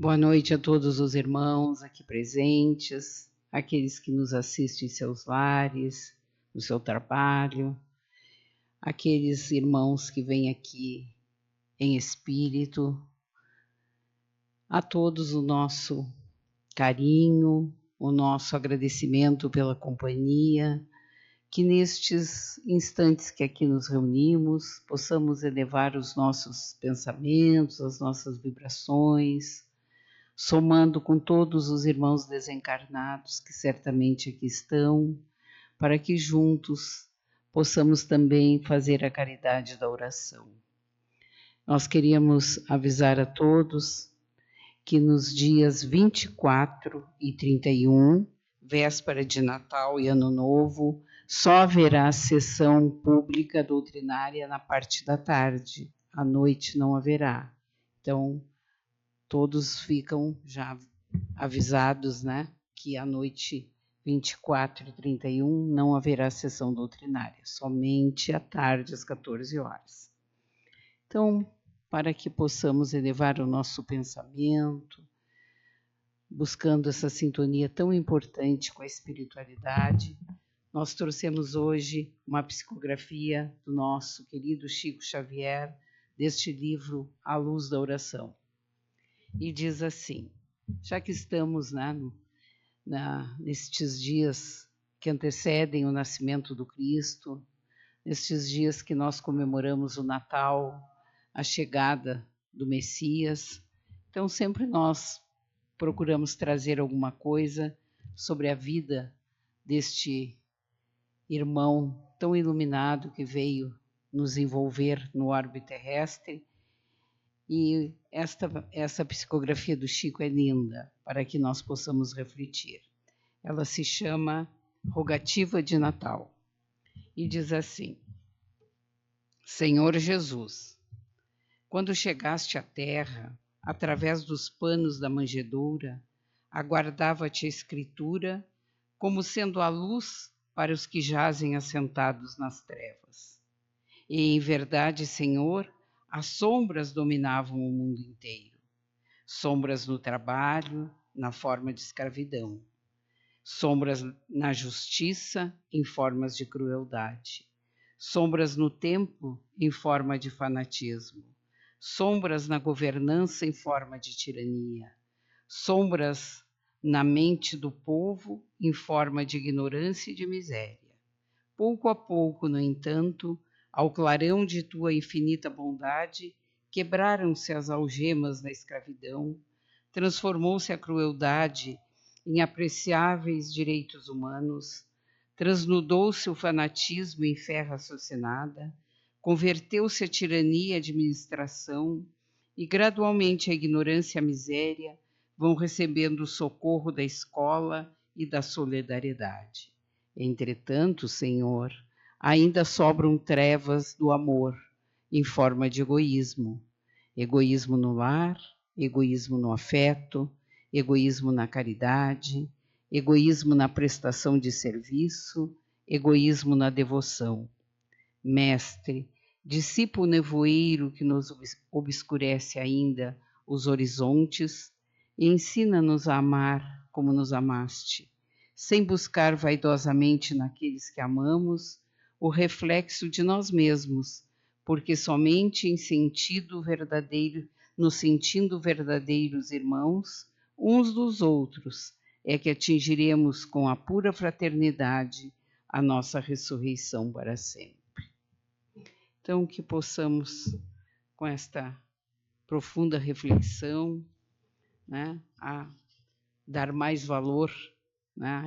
Boa noite a todos os irmãos aqui presentes, aqueles que nos assistem em seus lares, no seu trabalho, aqueles irmãos que vêm aqui em espírito. A todos o nosso carinho, o nosso agradecimento pela companhia, que nestes instantes que aqui nos reunimos, possamos elevar os nossos pensamentos, as nossas vibrações, somando com todos os irmãos desencarnados que certamente aqui estão, para que juntos possamos também fazer a caridade da oração. Nós queríamos avisar a todos que nos dias 24 e 31, véspera de Natal e Ano Novo, só haverá sessão pública doutrinária na parte da tarde, à noite não haverá. Então, todos ficam já avisados, né, que à noite 24 e 31 não haverá sessão doutrinária, somente à tarde, às 14 horas. Então, para que possamos elevar o nosso pensamento, buscando essa sintonia tão importante com a espiritualidade, nós trouxemos hoje uma psicografia do nosso querido Chico Xavier, deste livro A Luz da Oração. E diz assim, já que estamos nestes dias que antecedem o nascimento do Cristo, nestes dias que nós comemoramos o Natal, a chegada do Messias, então sempre nós procuramos trazer alguma coisa sobre a vida deste irmão tão iluminado que veio nos envolver no orbe terrestre. E essa psicografia do Chico é linda, para que nós possamos refletir. Ela se chama Rogativa de Natal e diz assim: Senhor Jesus, quando chegaste à terra, através dos panos da manjedoura, aguardava-te a Escritura como sendo a luz para os que jazem assentados nas trevas. E, em verdade, Senhor, as sombras dominavam o mundo inteiro. Sombras no trabalho, na forma de escravidão. Sombras na justiça, em formas de crueldade. Sombras no tempo, em forma de fanatismo. Sombras na governança, em forma de tirania. Sombras na mente do povo, em forma de ignorância e de miséria. Pouco a pouco, no entanto, ao clarão de tua infinita bondade, quebraram-se as algemas da escravidão, transformou-se a crueldade em apreciáveis direitos humanos, transnudou-se o fanatismo em fé raciocinada, converteu-se a tirania e administração, e gradualmente a ignorância e a miséria vão recebendo o socorro da escola e da solidariedade. Entretanto, Senhor, ainda sobram trevas do amor, em forma de egoísmo. Egoísmo no lar, egoísmo no afeto, egoísmo na caridade, egoísmo na prestação de serviço, egoísmo na devoção. Mestre, dissipa o nevoeiro que nos obscurece ainda os horizontes e ensina-nos a amar como nos amaste, sem buscar vaidosamente naqueles que amamos o reflexo de nós mesmos, porque somente em sentido verdadeiro, nos sentindo verdadeiros irmãos uns dos outros, é que atingiremos com a pura fraternidade a nossa ressurreição para sempre. Então, que possamos, com esta profunda reflexão, né, a dar mais valor, né,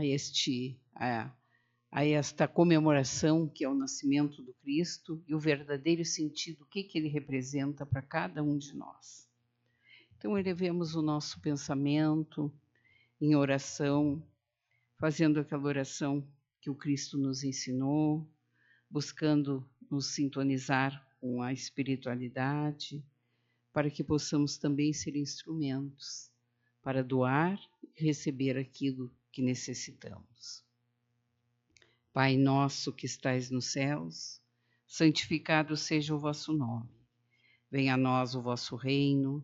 a esta comemoração que é o nascimento do Cristo e o verdadeiro sentido, o que ele representa para cada um de nós. Então, elevemos o nosso pensamento em oração, fazendo aquela oração que o Cristo nos ensinou, buscando nos sintonizar com a espiritualidade, para que possamos também ser instrumentos para doar e receber aquilo que necessitamos. Pai nosso que estais nos céus, santificado seja o vosso nome. Venha a nós o vosso reino,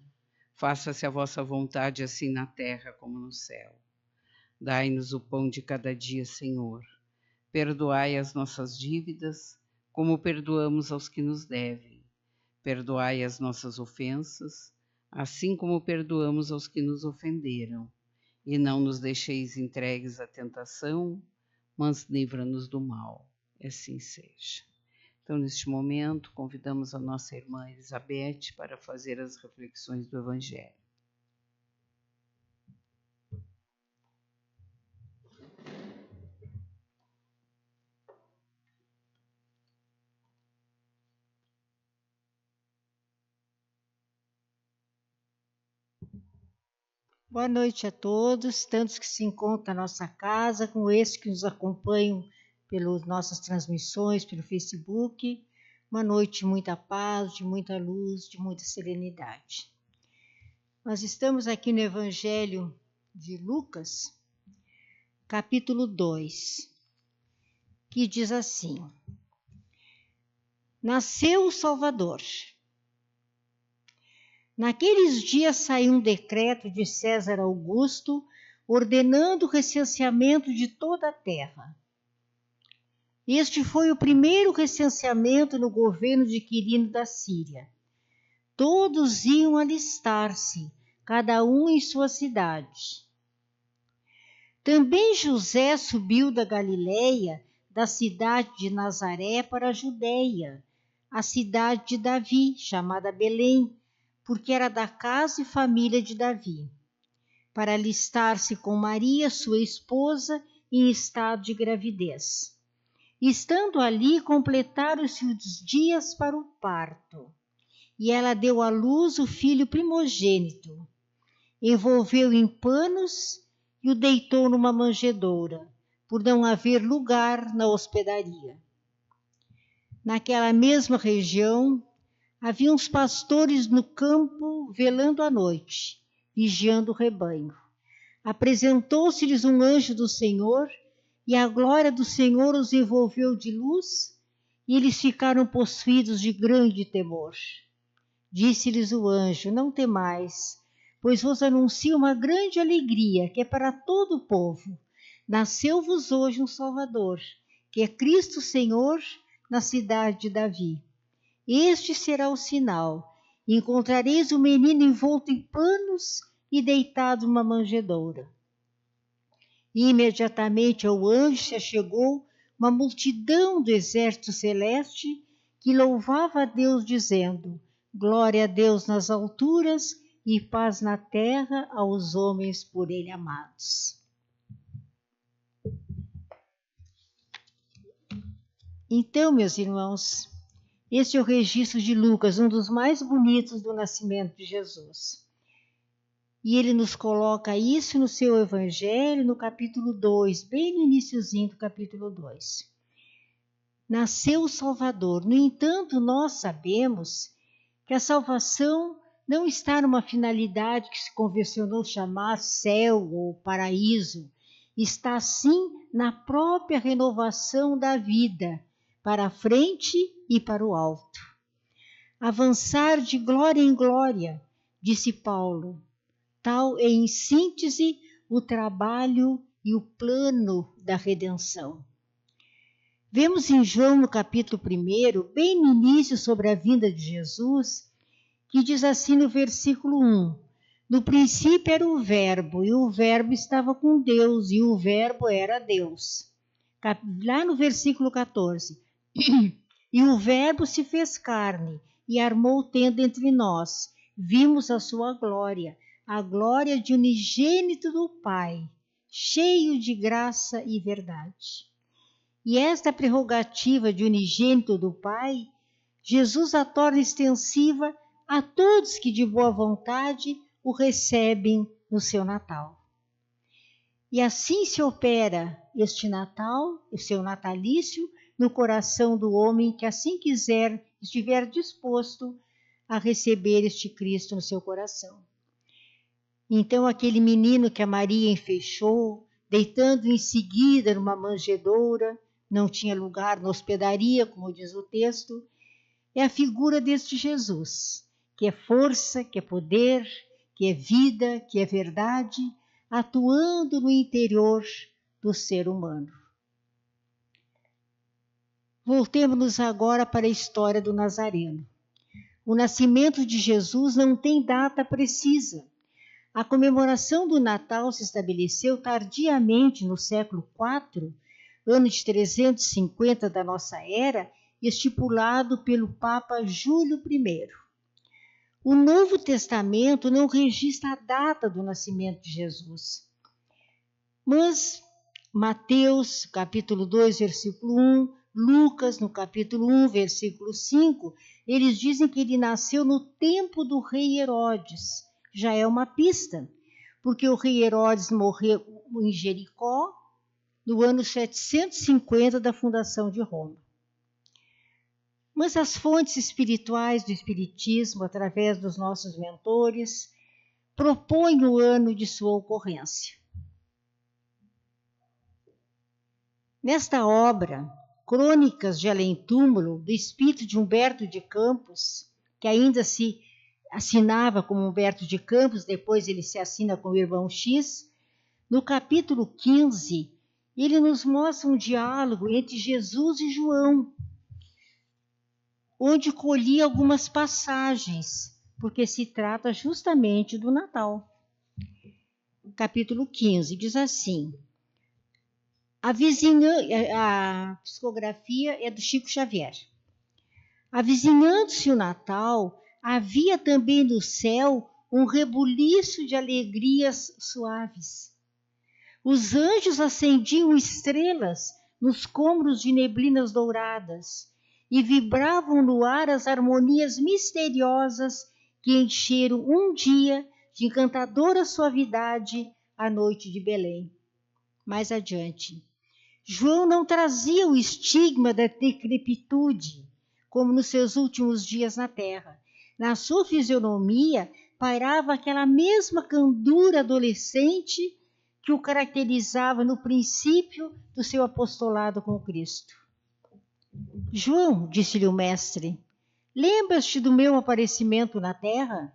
Faça-se a vossa vontade, assim na terra como no céu. Dai-nos o pão de cada dia, Senhor. Perdoai as nossas dívidas, como perdoamos aos que nos devem. Perdoai as nossas ofensas, assim como perdoamos aos que nos ofenderam. E não nos deixeis entregues à tentação, mas livra-nos do mal. Assim seja. Então, neste momento, convidamos a nossa irmã Elizabeth para fazer as reflexões do Evangelho. Boa noite a todos, tantos que se encontram na nossa casa, como esses que nos acompanham pelas nossas transmissões, pelo Facebook. Uma noite de muita paz, de muita luz, de muita serenidade. Nós estamos aqui no Evangelho de Lucas, capítulo 2, que diz assim: Nasceu o Salvador. Naqueles dias saiu um decreto de César Augusto ordenando o recenseamento de toda a terra. Este foi o primeiro recenseamento no governo de Quirino da Síria. Todos iam alistar-se, cada um em sua cidade. Também José subiu da Galileia, da cidade de Nazaré para a Judeia, a cidade de Davi, chamada Belém, porque era da casa e família de Davi, para alistar-se com Maria, sua esposa, em estado de gravidez. Estando ali, completaram-se os dias para o parto, e ela deu à luz o filho primogênito. Envolveu em panos e o deitou numa manjedoura, por não haver lugar na hospedaria. Naquela mesma região, havia uns pastores no campo velando à noite, vigiando o rebanho. Apresentou-se-lhes um anjo do Senhor, e a glória do Senhor os envolveu de luz, e eles ficaram possuídos de grande temor. Disse-lhes o anjo: Não temais, pois vos anuncio uma grande alegria, que é para todo o povo. Nasceu-vos hoje um Salvador, que é Cristo Senhor, na cidade de Davi. Este será o sinal: encontrareis o menino envolto em panos e deitado numa manjedoura. Imediatamente ao anjo se achegou uma multidão do exército celeste que louvava a Deus, dizendo: Glória a Deus nas alturas e paz na terra aos homens por ele amados. Então, meus irmãos, este é o registro de Lucas, um dos mais bonitos do nascimento de Jesus. E ele nos coloca isso no seu Evangelho, no capítulo 2, bem no iniciozinho do capítulo 2. Nasceu o Salvador. No entanto, nós sabemos que a salvação não está numa finalidade que se convencionou chamar céu ou paraíso. Está, sim, na própria renovação da vida, para a frente e para o alto. Avançar de glória em glória, disse Paulo. Tal é, em síntese, o trabalho e o plano da redenção. Vemos em João, no capítulo 1, bem no início, sobre a vinda de Jesus, que diz assim no versículo 1: No princípio era o Verbo, e o Verbo estava com Deus, e o Verbo era Deus. Lá no versículo 14: E o Verbo se fez carne, e armou tenda entre nós. Vimos a sua glória, a glória de unigênito do Pai, cheio de graça e verdade. E esta prerrogativa de unigênito do Pai, Jesus a torna extensiva a todos que de boa vontade o recebem no seu Natal. E assim se opera este Natal, o seu natalício, no coração do homem que assim quiser, estiver disposto a receber este Cristo no seu coração. Então aquele menino que a Maria enfeixou, deitando em seguida numa manjedoura, não tinha lugar na hospedaria, como diz o texto, é a figura deste Jesus, que é força, que é poder, que é vida, que é verdade, atuando no interior do ser humano. Voltemos agora para a história do Nazareno. O nascimento de Jesus não tem data precisa. A comemoração do Natal se estabeleceu tardiamente no século IV, ano de 350 da nossa era, estipulado pelo Papa Júlio I. O Novo Testamento não registra a data do nascimento de Jesus. Mas Mateus, capítulo 2, versículo 1, Lucas, no capítulo 1, versículo 5, eles dizem que ele nasceu no tempo do rei Herodes. Já é uma pista, porque o rei Herodes morreu em Jericó no ano 750 da fundação de Roma. Mas as fontes espirituais do Espiritismo, através dos nossos mentores, propõem o ano de sua ocorrência. Nesta obra, Crônicas de Além-Túmulo, do espírito de Humberto de Campos, que ainda se assinava como Humberto de Campos, depois ele se assina como Irmão X, no capítulo 15, ele nos mostra um diálogo entre Jesus e João, onde colhi algumas passagens, porque se trata justamente do Natal. Capítulo 15 diz assim: a psicografia é do Chico Xavier. Avizinhando-se o Natal, havia também no céu um rebuliço de alegrias suaves. Os anjos acendiam estrelas nos cômoros de neblinas douradas e vibravam no ar as harmonias misteriosas que encheram um dia de encantadora suavidade a noite de Belém. Mais adiante, João não trazia o estigma da decrepitude, como nos seus últimos dias na terra. Na sua fisionomia pairava aquela mesma candura adolescente que o caracterizava no princípio do seu apostolado com Cristo. João, disse-lhe o mestre, lembras-te do meu aparecimento na terra?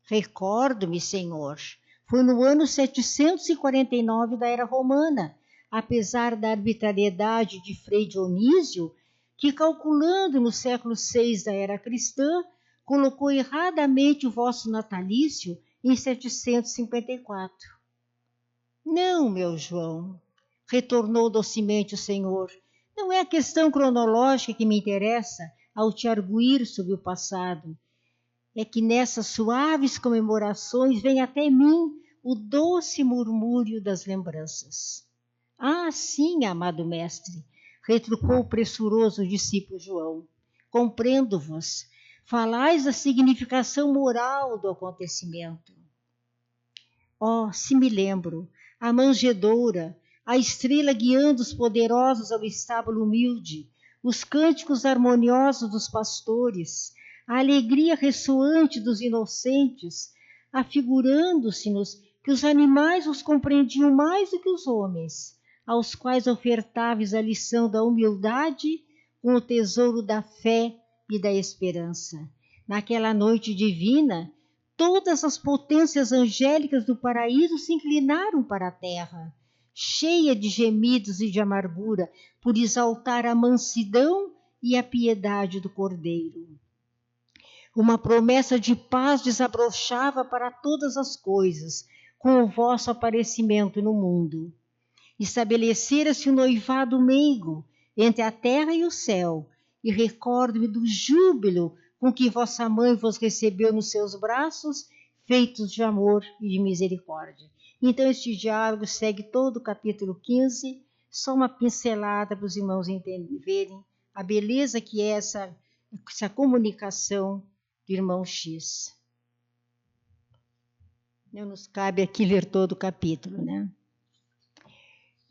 Recordo-me, Senhor. Foi no ano 749 da era romana, apesar da arbitrariedade de Frei Dionísio, que, calculando no século VI da era cristã, colocou erradamente o vosso natalício em 754. Não, meu João, retornou docemente o Senhor, não é a questão cronológica que me interessa ao te arguir sobre o passado. É que nessas suaves comemorações vem até mim o doce murmúrio das lembranças. Ah, sim, amado mestre, retrucou o pressuroso discípulo João. Compreendo-vos. Falais da significação moral do acontecimento. Oh, se me lembro, a manjedoura, a estrela guiando os poderosos ao estábulo humilde, os cânticos harmoniosos dos pastores, a alegria ressoante dos inocentes, afigurando-se-nos que os animais os compreendiam mais do que os homens, aos quais ofertáveis a lição da humildade com o tesouro da fé e da esperança. Naquela noite divina, todas as potências angélicas do paraíso se inclinaram para a terra, cheia de gemidos e de amargura, por exaltar a mansidão e a piedade do Cordeiro. Uma promessa de paz desabrochava para todas as coisas, com o vosso aparecimento no mundo. Estabelecera-se o noivado meigo entre a terra e o céu, e recordo-me do júbilo com que vossa mãe vos recebeu nos seus braços, feitos de amor e de misericórdia. Então este diálogo segue todo o capítulo 15, só uma pincelada para os irmãos entenderem a beleza que é essa comunicação do irmão X. Não nos cabe aqui ler todo o capítulo, né?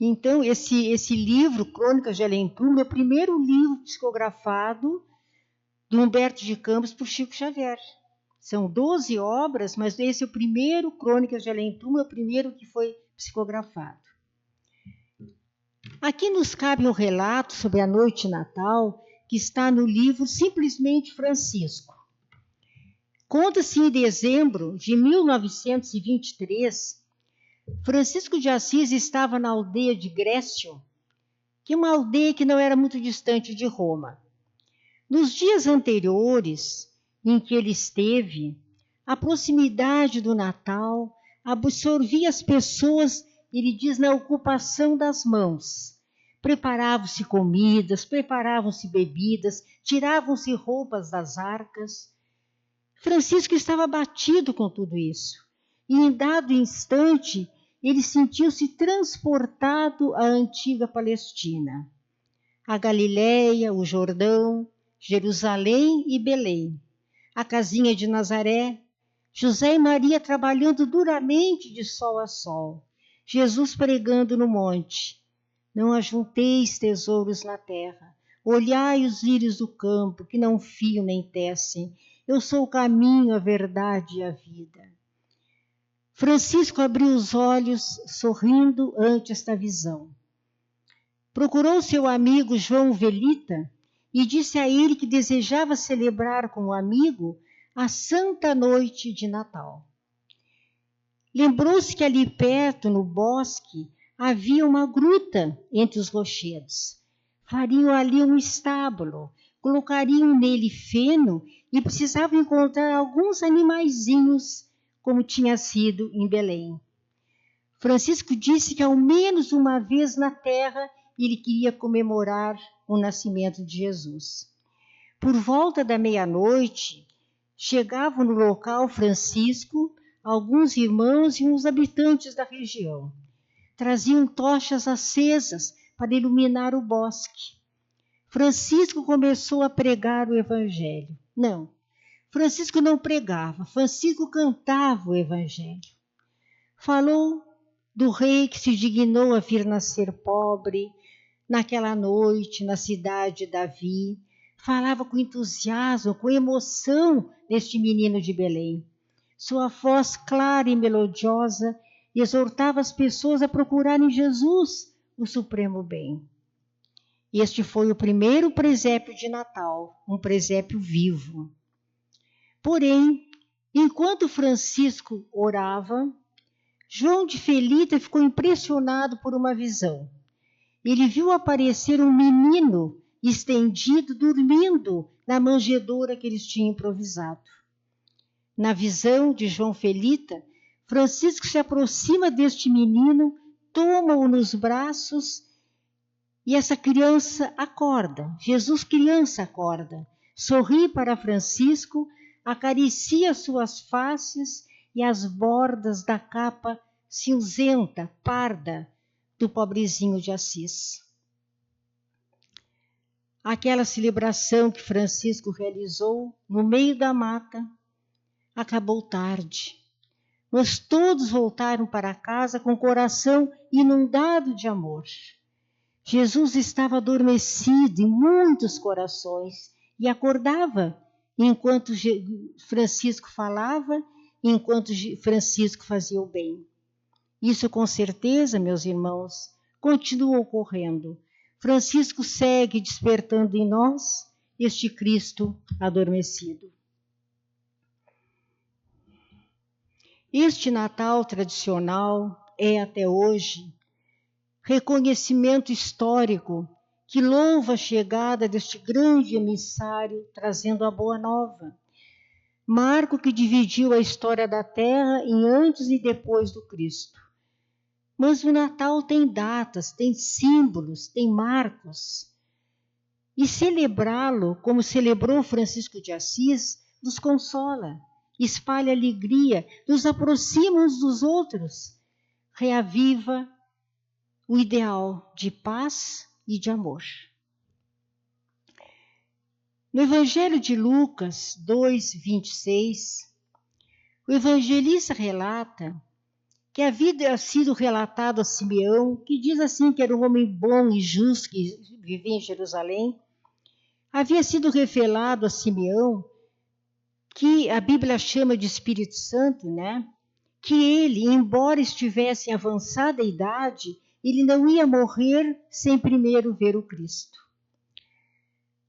Então, esse livro, Crônicas de Além-Túmulo, é o primeiro livro psicografado do Humberto de Campos por Chico Xavier. São 12 obras, mas esse é o primeiro, Crônicas de Além-Túmulo, é o primeiro que foi psicografado. Aqui nos cabe um relato sobre a noite de Natal, que está no livro Simplesmente Francisco. Conta-se em dezembro de 1923, Francisco de Assis estava na aldeia de Grécio, que é uma aldeia que não era muito distante de Roma. Nos dias anteriores em que ele esteve, a proximidade do Natal absorvia as pessoas, ele diz, na ocupação das mãos. Preparavam-se comidas, preparavam-se bebidas, tiravam-se roupas das arcas. Francisco estava abatido com tudo isso. E em dado instante, ele sentiu-se transportado à antiga Palestina, a Galiléia, o Jordão, Jerusalém e Belém, a casinha de Nazaré, José e Maria trabalhando duramente de sol a sol, Jesus pregando no monte. Não ajunteis tesouros na terra, olhai os lírios do campo, que não fiam nem tecem. Eu sou o caminho, a verdade e a vida. Francisco abriu os olhos, sorrindo ante esta visão. Procurou seu amigo João Velita e disse a ele que desejava celebrar com o amigo a Santa Noite de Natal. Lembrou-se que ali perto, no bosque, havia uma gruta entre os rochedos. Fariam ali um estábulo, colocariam nele feno e precisavam encontrar alguns animaizinhos, como tinha sido em Belém. Francisco disse que ao menos uma vez na terra ele queria comemorar o nascimento de Jesus. Por volta da meia-noite, chegavam no local Francisco, alguns irmãos e uns habitantes da região. Traziam tochas acesas para iluminar o bosque. Francisco começou a pregar o evangelho. Não, Francisco não pregava, Francisco cantava o evangelho. Falou do rei que se dignou a vir nascer pobre, naquela noite, na cidade de Davi. Falava com entusiasmo, com emoção deste menino de Belém. Sua voz clara e melodiosa exortava as pessoas a procurarem Jesus, o supremo bem. Este foi o primeiro presépio de Natal, um presépio vivo. Porém, enquanto Francisco orava, João de Felita ficou impressionado por uma visão. Ele viu aparecer um menino estendido, dormindo na manjedoura que eles tinham improvisado. Na visão de João Felita, Francisco se aproxima deste menino, toma-o nos braços e essa criança acorda. Jesus criança acorda, sorri para Francisco, acaricia suas faces e as bordas da capa cinzenta, parda, do pobrezinho de Assis. Aquela celebração que Francisco realizou no meio da mata acabou tarde. Mas todos voltaram para casa com o coração inundado de amor. Jesus estava adormecido em muitos corações e acordava enquanto Francisco falava, enquanto Francisco fazia o bem. Isso com certeza, meus irmãos, continua ocorrendo. Francisco segue despertando em nós este Cristo adormecido. Este Natal tradicional é até hoje reconhecimento histórico que louva a chegada deste grande emissário trazendo a boa nova. Marco que dividiu a história da Terra em antes e depois do Cristo. Mas o Natal tem datas, tem símbolos, tem marcos. E celebrá-lo, como celebrou Francisco de Assis, nos consola, espalha alegria, nos aproxima uns dos outros, reaviva o ideal de paz e de amor. No Evangelho de Lucas 2:26, o evangelista relata que havia sido relatado a Simeão, que diz assim que era um homem bom e justo que vivia em Jerusalém. Havia sido revelado a Simeão, que a Bíblia chama de Espírito Santo, né? Que ele, embora estivesse em avançada idade, ele não ia morrer sem primeiro ver o Cristo.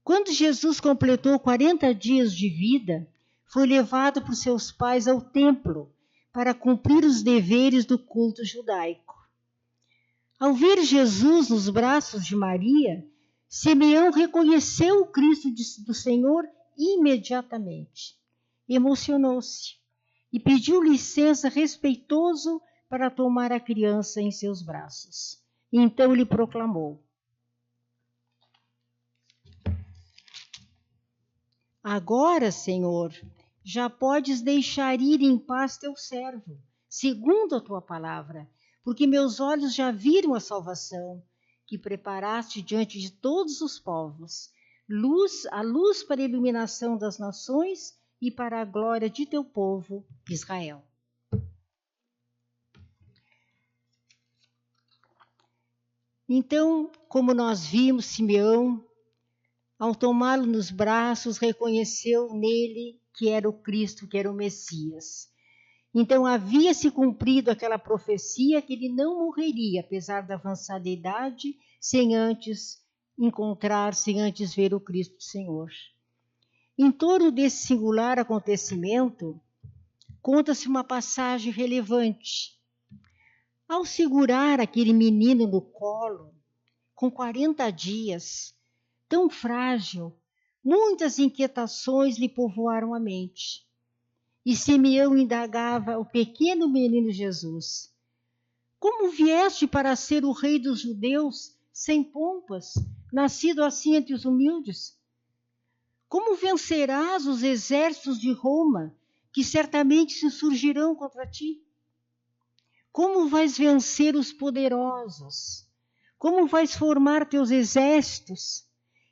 Quando Jesus completou 40 dias de vida, foi levado por seus pais ao templo para cumprir os deveres do culto judaico. Ao ver Jesus nos braços de Maria, Simeão reconheceu o Cristo do Senhor imediatamente. Emocionou-se e pediu licença respeitoso para tomar a criança em seus braços. Então ele proclamou: Agora, Senhor, já podes deixar ir em paz teu servo, segundo a tua palavra, porque meus olhos já viram a salvação que preparaste diante de todos os povos, a luz para a iluminação das nações e para a glória de teu povo, Israel. Então, como nós vimos, Simeão, ao tomá-lo nos braços, reconheceu nele que era o Cristo, que era o Messias. Então havia se cumprido aquela profecia que ele não morreria, apesar da avançada idade, sem antes encontrar, sem antes ver o Cristo Senhor. Em torno desse singular acontecimento, conta-se uma passagem relevante. Ao segurar aquele menino no colo, com 40 dias, tão frágil, muitas inquietações lhe povoaram a mente. E Simeão indagava o pequeno menino Jesus: Como vieste para ser o rei dos judeus, sem pompas, nascido assim entre os humildes? Como vencerás os exércitos de Roma, que certamente se surgirão contra ti? Como vais vencer os poderosos? Como vais formar teus exércitos?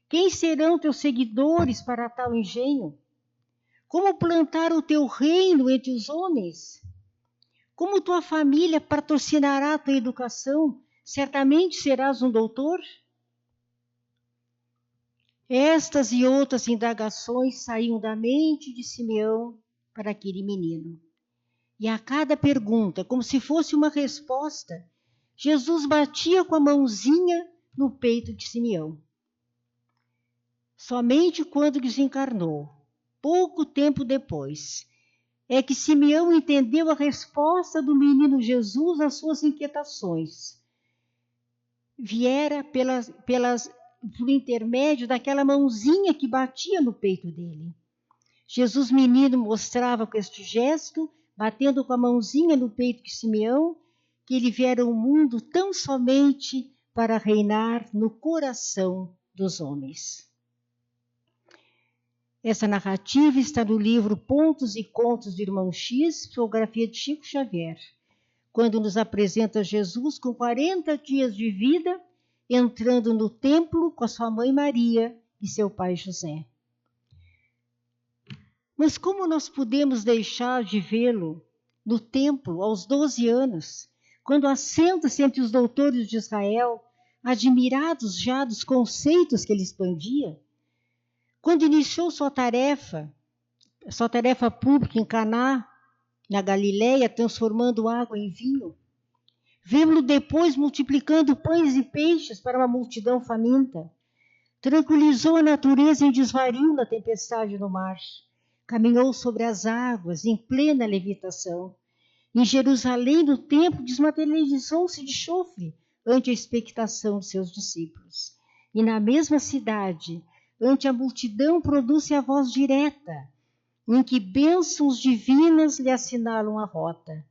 Quem serão teus seguidores para tal engenho? Como plantar o teu reino entre os homens? Como tua família patrocinará a tua educação? Certamente serás um doutor? Estas e outras indagações saíam da mente de Simeão para aquele menino. E a cada pergunta, como se fosse uma resposta, Jesus batia com a mãozinha no peito de Simeão. Somente quando desencarnou, pouco tempo depois, é que Simeão entendeu a resposta do menino Jesus às suas inquietações. Viera por intermédio daquela mãozinha que batia no peito dele. Jesus menino mostrava com este gesto, batendo com a mãozinha no peito de Simeão, que ele viera ao mundo tão somente para reinar no coração dos homens. Essa narrativa está no livro Pontos e Contos do Irmão X, psicografia de Chico Xavier, quando nos apresenta Jesus com 40 dias de vida, entrando no templo com a sua mãe Maria e seu pai José. Mas como nós podemos deixar de vê-lo no templo aos 12 anos, quando assenta-se entre os doutores de Israel, admirados já dos conceitos que ele expandia? Quando iniciou sua tarefa pública em Caná, na Galileia, transformando água em vinho, vemos-lo depois multiplicando pães e peixes para uma multidão faminta, tranquilizou a natureza em desvario na tempestade no mar, caminhou sobre as águas em plena levitação. Em Jerusalém, no templo, desmaterializou-se de chofre ante a expectação de seus discípulos. E na mesma cidade, ante a multidão, produz-se a voz direta, em que bênçãos divinas lhe assinalam a rota.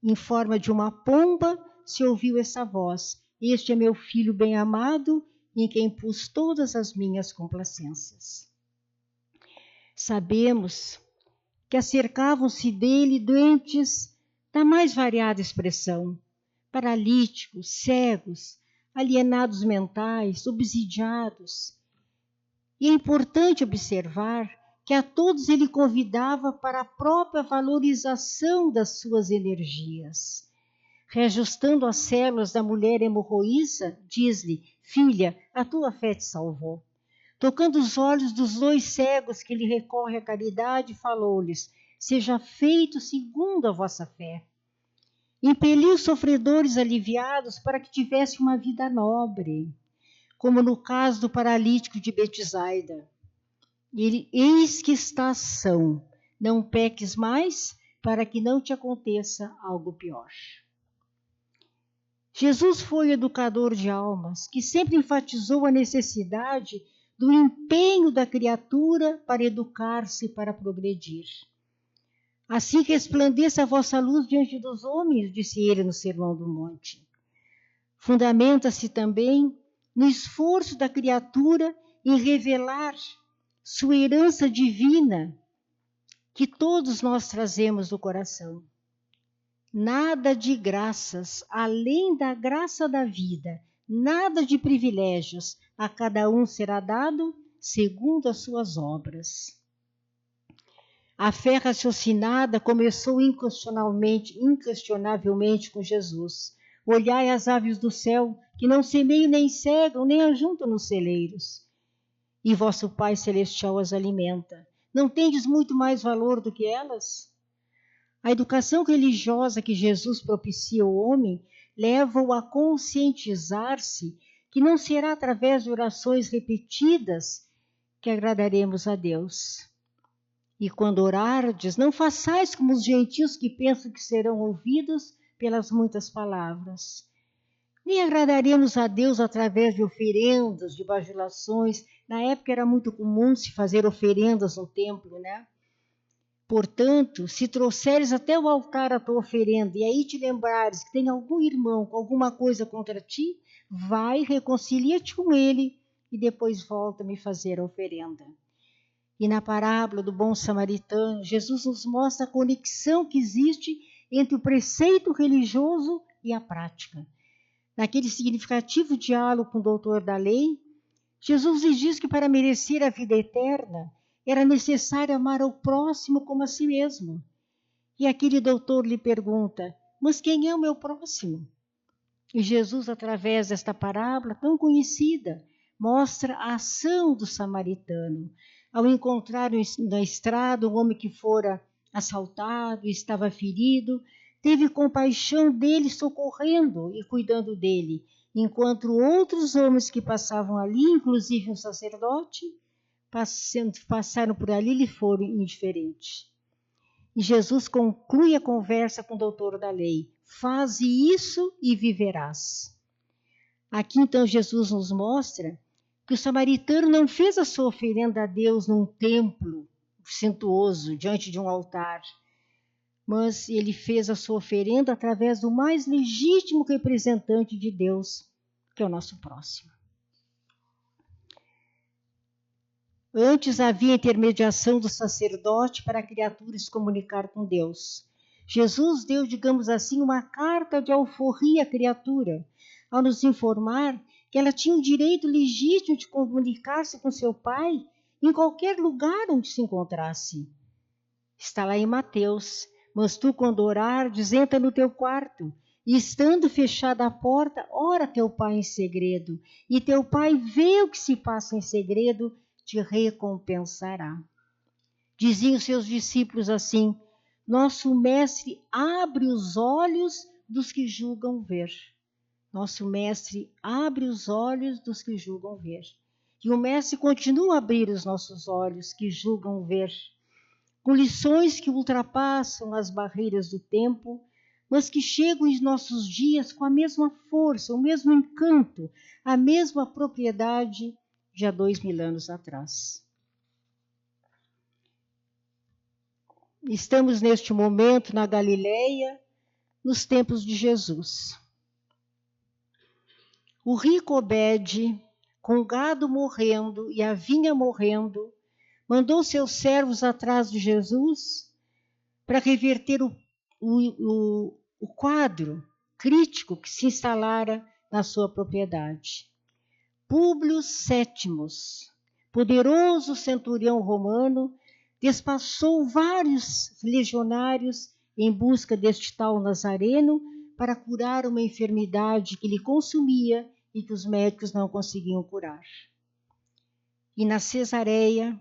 Em forma de uma pomba se ouviu essa voz: Este é meu filho bem-amado, em quem pus todas as minhas complacências. Sabemos que acercavam-se dele doentes da mais variada expressão, paralíticos, cegos, alienados mentais, obsidiados. E é importante observar que a todos ele convidava para a própria valorização das suas energias. Reajustando as células da mulher hemorroíça, diz-lhe: Filha, a tua fé te salvou. Tocando os olhos dos 2 cegos que lhe recorre à caridade, falou-lhes: Seja feito segundo a vossa fé. Impeliu os sofredores aliviados para que tivessem uma vida nobre, como no caso do paralítico de Betsaida. Eis que está são, Não peques mais, para que não te aconteça algo pior. Jesus foi o educador de almas, que sempre enfatizou a necessidade do empenho da criatura para educar-se e para progredir. Assim resplandeça a vossa luz diante dos homens, disse ele no Sermão do Monte. Fundamenta-se também no esforço da criatura em revelar sua herança divina, que todos nós trazemos no coração. Nada de graças, além da graça da vida, nada de privilégios, a cada um será dado segundo as suas obras. A fé raciocinada começou inquestionavelmente com Jesus. Olhai as aves do céu, que não semeiam, nem cegam, nem ajuntam nos celeiros, e vosso Pai Celestial as alimenta. Não tendes muito mais valor do que elas? A educação religiosa que Jesus propicia ao homem leva-o a conscientizar-se que não será através de orações repetidas que agradaremos a Deus. E quando orardes, não façais como os gentios que pensam que serão ouvidos pelas muitas palavras. Nem agradaremos a Deus através de oferendas, de bajulações. Na época era muito comum se fazer oferendas no templo, né? Portanto, se trouxeres até o altar a tua oferenda e aí te lembrares que tem algum irmão com alguma coisa contra ti, vai, reconcilia-te com ele e depois volta-me fazer a oferenda. E na parábola do bom samaritano, Jesus nos mostra a conexão que existe entre o preceito religioso e a prática. Naquele significativo diálogo com o doutor da lei, Jesus lhes diz que para merecer a vida eterna era necessário amar ao próximo como a si mesmo. E aquele doutor lhe pergunta, mas quem é o meu próximo? E Jesus, através desta parábola tão conhecida, mostra a ação do samaritano. Ao encontrar na estrada um homem que fora assaltado e estava ferido, teve compaixão dele, socorrendo e cuidando dele, enquanto outros homens que passavam ali, inclusive um sacerdote, passaram por ali e lhe foram indiferentes. E Jesus conclui a conversa com o doutor da lei. Faze isso e viverás. Aqui então Jesus nos mostra que o samaritano não fez a sua oferenda a Deus num templo suntuoso, diante de um altar, mas ele fez a sua oferenda através do mais legítimo representante de Deus, que é o nosso próximo. Antes havia intermediação do sacerdote para a criatura se comunicar com Deus. Jesus deu, digamos assim, uma carta de alforria à criatura, ao nos informar que ela tinha o direito legítimo de comunicar-se com seu Pai em qualquer lugar onde se encontrasse. Está lá em Mateus. Mas tu, quando orares, entra no teu quarto, e estando fechada a porta, ora teu Pai em segredo, e teu Pai vê o que se passa em segredo, te recompensará. Diziam seus discípulos assim, nosso mestre abre os olhos dos que julgam ver. Nosso mestre abre os olhos dos que julgam ver. E o mestre continua a abrir os nossos olhos que julgam ver, com lições que ultrapassam as barreiras do tempo, mas que chegam em nossos dias com a mesma força, o mesmo encanto, a mesma propriedade de há 2000 anos atrás. Estamos neste momento na Galileia, nos tempos de Jesus. O rico Obed, com o gado morrendo e a vinha morrendo, mandou seus servos atrás de Jesus para reverter o quadro crítico que se instalara na sua propriedade. Públio Sétimos, poderoso centurião romano, despachou vários legionários em busca deste tal Nazareno para curar uma enfermidade que lhe consumia e que os médicos não conseguiam curar. E na Cesareia,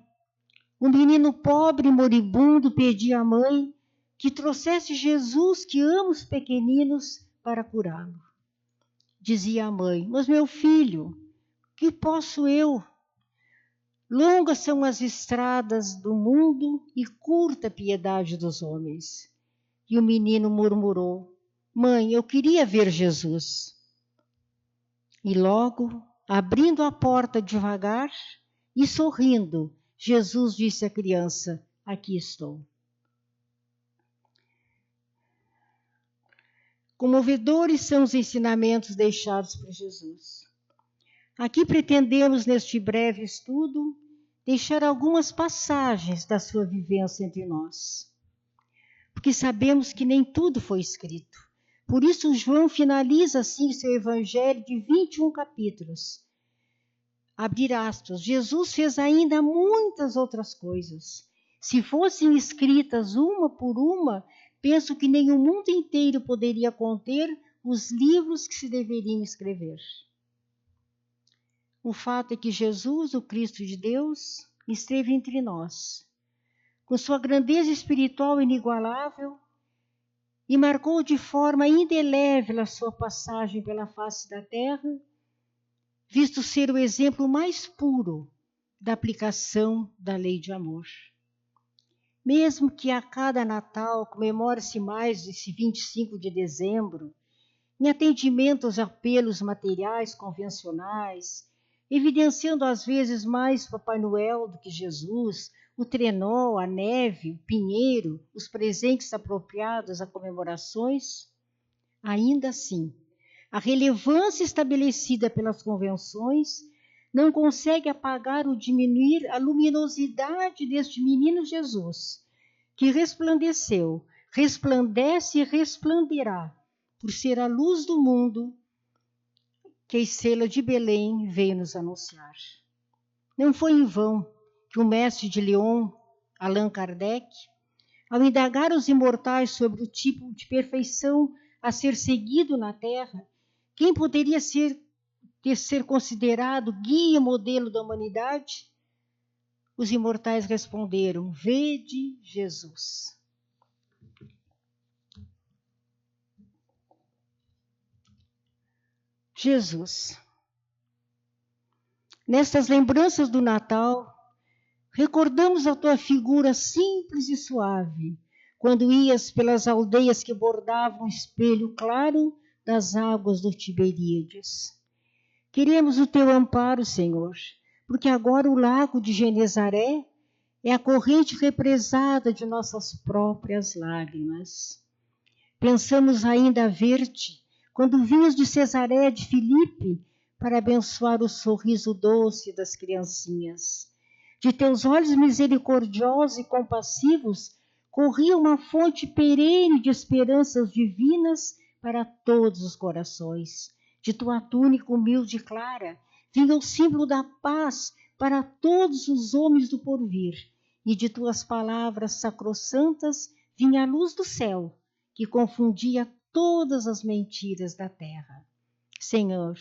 um menino pobre e moribundo pedia à mãe que trouxesse Jesus, que ama os pequeninos, para curá-lo. Dizia a mãe, mas meu filho, que posso eu? Longas são as estradas do mundo e curta a piedade dos homens. E o menino murmurou: Mãe, eu queria ver Jesus. E logo, abrindo a porta devagar e sorrindo, Jesus disse à criança: Aqui estou. Comovedores são os ensinamentos deixados por Jesus. Aqui pretendemos, neste breve estudo, deixar algumas passagens da sua vivência entre nós. Porque sabemos que nem tudo foi escrito. Por isso, João finaliza assim seu evangelho de 21 capítulos. Abrir aspas, Jesus fez ainda muitas outras coisas. Se fossem escritas uma por uma, penso que nem o mundo inteiro poderia conter os livros que se deveriam escrever. O fato é que Jesus, o Cristo de Deus, esteve entre nós, com sua grandeza espiritual inigualável, e marcou de forma indelével a sua passagem pela face da terra, visto ser o exemplo mais puro da aplicação da lei de amor. Mesmo que a cada Natal comemore-se mais esse 25 de dezembro, em atendimento aos apelos materiais convencionais, evidenciando às vezes mais Papai Noel do que Jesus, o trenó, a neve, o pinheiro, os presentes apropriados a comemorações, ainda assim, a relevância estabelecida pelas convenções não consegue apagar ou diminuir a luminosidade deste menino Jesus, que resplandeceu, resplandece e resplanderá, por ser a luz do mundo que a estrela de Belém veio nos anunciar. Não foi em vão que o mestre de Lyon, Allan Kardec, ao indagar os imortais sobre o tipo de perfeição a ser seguido na Terra, quem poderia ser considerado guia e modelo da humanidade? Os imortais responderam: Vede Jesus. Jesus. Nestas lembranças do Natal, recordamos a tua figura simples e suave, quando ias pelas aldeias que bordavam o espelho claro das águas do Tiberíades. Queremos o teu amparo, Senhor, porque agora o lago de Genezaré é a corrente represada de nossas próprias lágrimas. Pensamos ainda ver-te quando vinhas de Cesareia de Filipe para abençoar o sorriso doce das criancinhas. De teus olhos misericordiosos e compassivos corria uma fonte perene de esperanças divinas para todos os corações. De tua túnica humilde e clara vinha o símbolo da paz para todos os homens do porvir, e de tuas palavras sacrossantas vinha a luz do céu, que confundia todas as mentiras da terra. Senhor,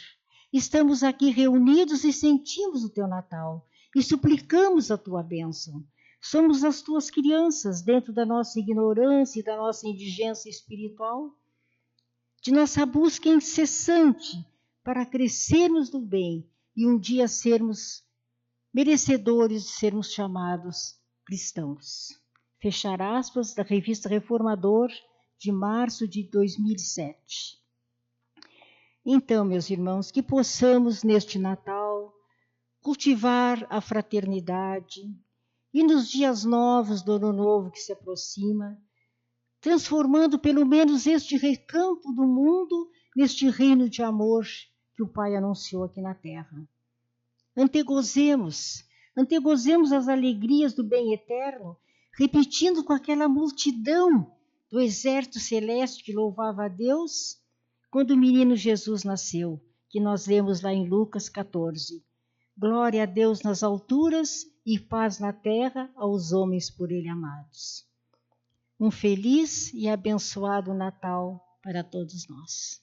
estamos aqui reunidos e sentimos o teu Natal e suplicamos a tua bênção. Somos as tuas crianças dentro da nossa ignorância e da nossa indigência espiritual, de nossa busca incessante para crescermos no bem e um dia sermos merecedores de sermos chamados cristãos. Fechar aspas, da revista Reformador, de março de 2007. Então, meus irmãos, que possamos neste Natal cultivar a fraternidade e nos dias novos do Ano Novo que se aproxima, transformando pelo menos este recanto do mundo neste reino de amor que o Pai anunciou aqui na Terra. Antegozemos as alegrias do bem eterno, repetindo com aquela multidão do exército celeste que louvava a Deus quando o menino Jesus nasceu, que nós lemos lá em Lucas 14. Glória a Deus nas alturas e paz na terra aos homens por ele amados. Um feliz e abençoado Natal para todos nós.